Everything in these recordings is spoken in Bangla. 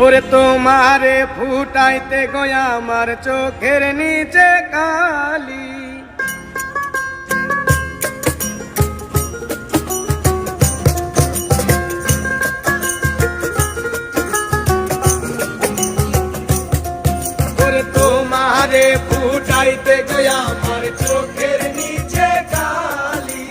ওরে তোমারে ফুটাইতে গয়া আমার চোখের নিচে কালি, ওরে তোমারে ফুটাইতে গয়া আমার চোখের নিচে কালি,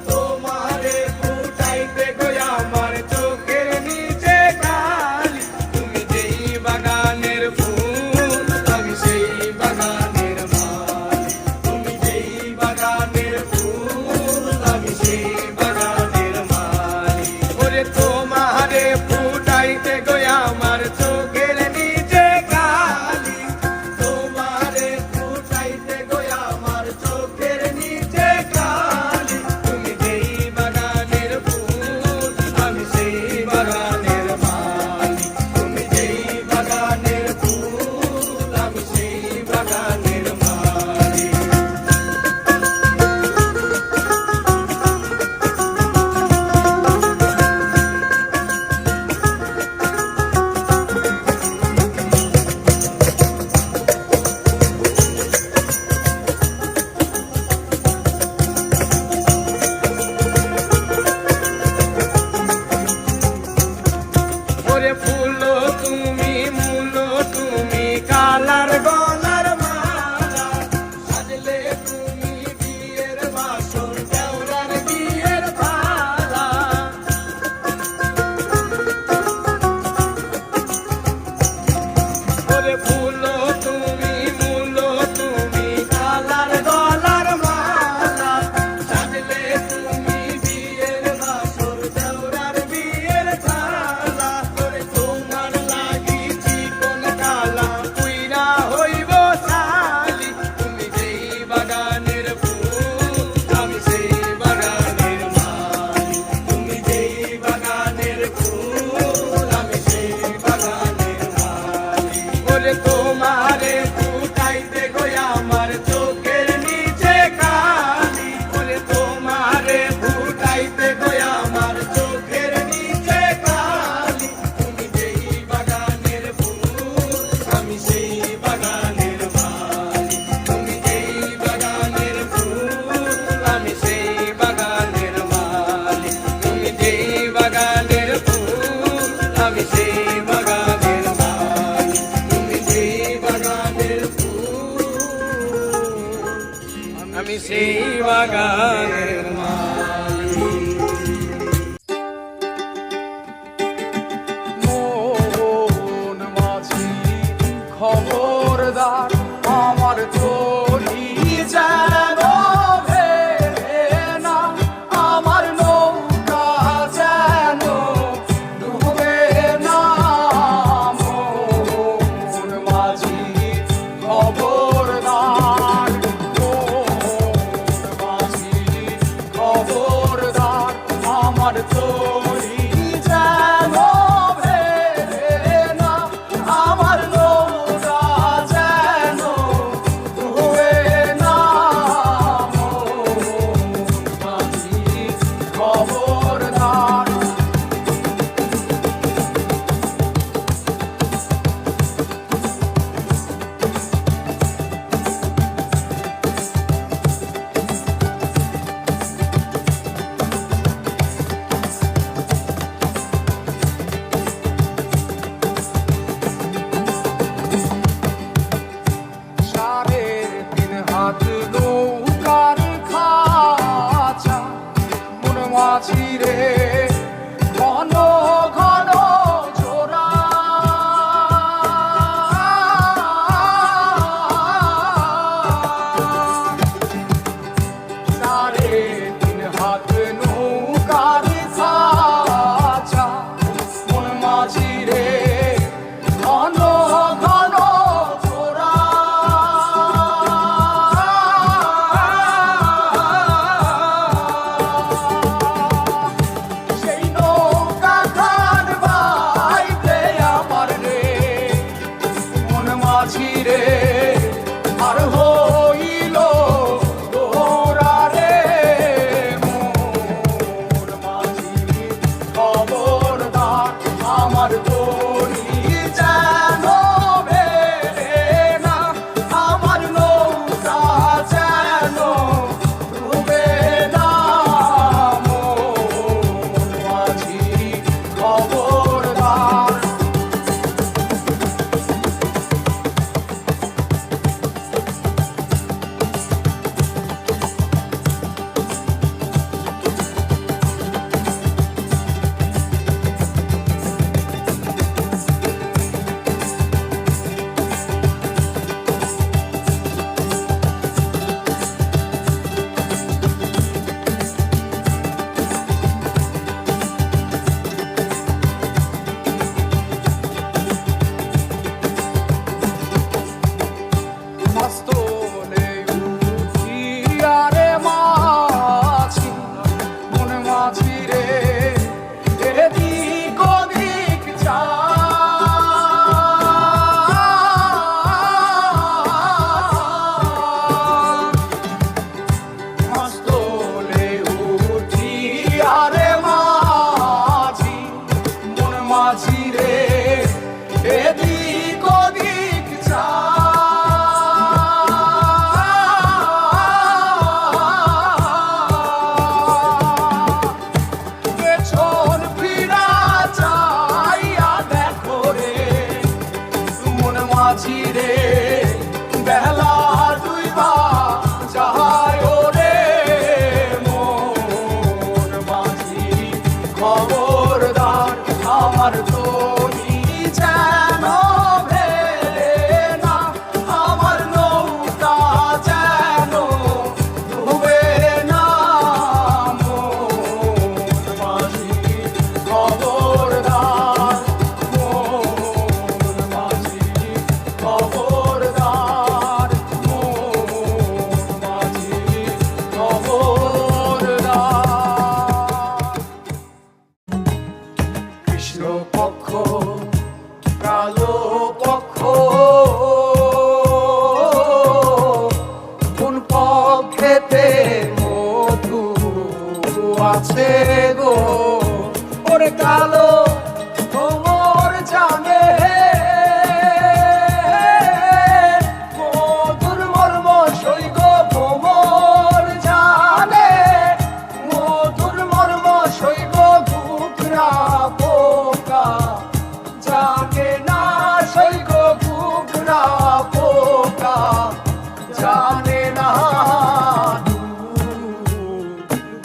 তোমারে ফুটাইতে গয়া আমার চোখের নিচে কালি। তুমি যেই বাগানের ফুল আমি সেই বাগানের মালি, তুমি যেই বাগানের ফুল আমি সেই বাগানের মালি। ওরে তোমারে ফুটাইতে গয়া আমার চোখের নিচে কালি, তোমারে ফুটাইতে গয়া আমার চোখের নিচে কালি। তুমি যেই বাগানের ফুল আমি সেই বাগানের মালি, তুমি যেই বাগানের ফুল আমি সেই বাগানের মালি। ওরে ফুলো তুমি মূলো তুমি কালার গলার মালা, সাজলে তুমি বিয়ের বাসর দেওরার বিয়ের পালা। ওরে ফুলো তুমি মূলো তুমি কালার গলার মালা, সাজলে তুমি বিয়ের বাসর দেওরার বিয়ের পালা। ওরে তোমার লাগি চিকন কালা পুইরা হইব শালি, তুমি যেই বাগানের ফুল আমি সেই বাগানের মালি, তুমি যেই বাগানের ফুল আমি সেই বাগানের মালি। ওরে তোমারে ফুটাইতে গয়া আমার চোখের নিচে কালি, ওরে তোমারে ফুটাইতে গয়া আমার চোখের নিচে কালি। তুমি যেই বাগানের ফুল আমি সেই বাগানের মালি, তুমি যেই বাগানের ফুল আমি সেই বাগানের মালি, তুমি যেই বাগানের ফুল আমি সেই বাগানের মালি, তুমি যেই বাগানের ফুল আমি সেই বাগানের মালি। মন মাঝি খবরদার, আমার তরি যেন ভেবে না, আমার নৌকা যেন ডুবে না। মন মাঝি খবরদার, মন মাঝি কালো পক্ষ কোন পক্ষেতে মধু আছে গো ওরে কালো ভ্রমর জানে মধুর মর্ম সৈগ ভ্রমর জানে মধুর মর্ম সৈগ ঘুঘরা পোকা জানে না সৈগ ঘুঘরা পোকা জানে না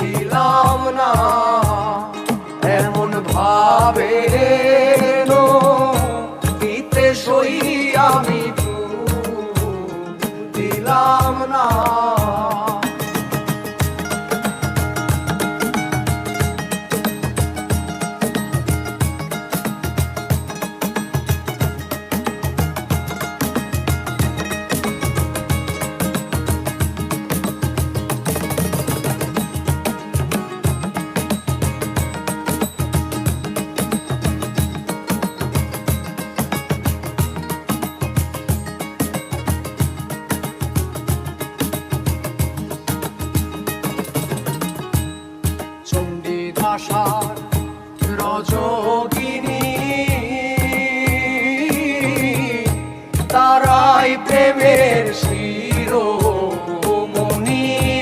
দিলাম না এমন ভাবে দিতে সই আমি দিলাম না চণ্ডীদাসার রজগিনী তারাই প্রেমের শিরোমণি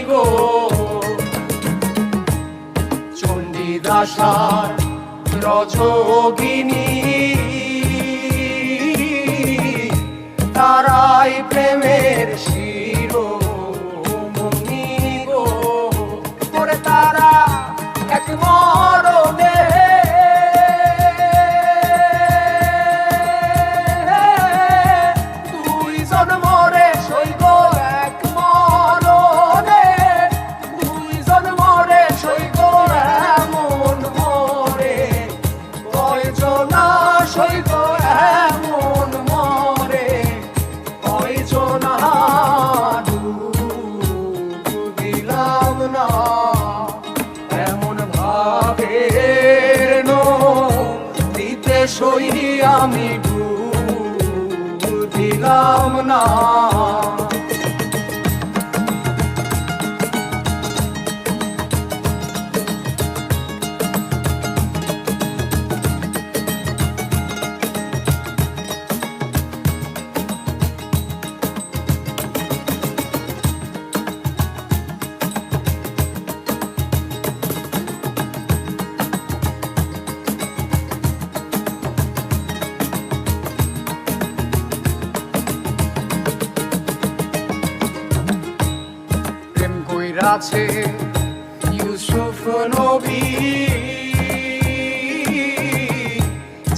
গো চণ্ডীদাসার রজগিনী তারাই প্রেমের শিরোমণি গো করে তারা এক মরণে দুইজন মরে সইব এক মরণে দুইজন মরে সইব এমন মরে কয়জনা সইব এমন মরে কয়জনা দিলাম না দিতে সই আমি দিলাম না আছে ইউসুফ নবী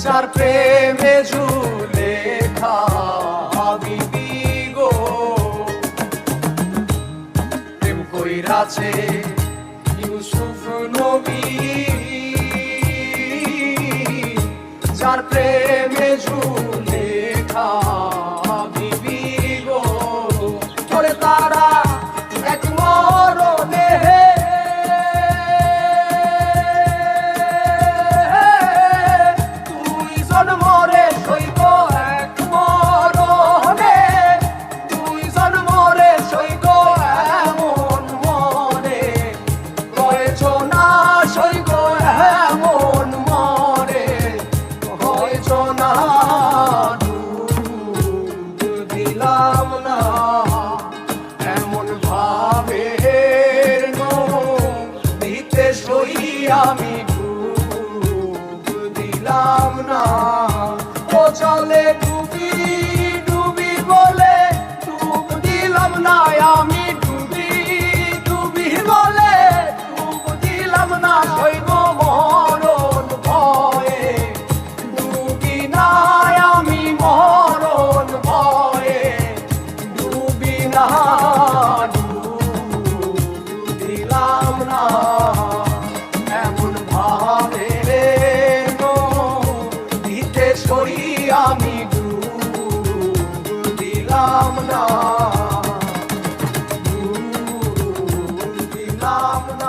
যার প্রেমে জুলেখা বিবি গো প্রেম কইরাছে ইউসুফ নবী যার প্রেমে জুলেখা বিবি গো করে তারা এক মরণে দুইজন মরে সইব এক মরণে দুইজন মরে সইব এমন মরে কয়জনা সইব এমন মরে কয়জনা দিলাম না দিতে সই আমি দিলাম না ও চলে ডুবি ডুবি বলে ডুব দিলাম না আমি ডুবি ডুবি বলে ডুব দিলাম না সইব মরণ ভয়ে ডুবি না আমি মরণ ভয়ে ডুবি না দিলাম না এমন ভাবে দিতে সই আমি দিলাম না দিলাম না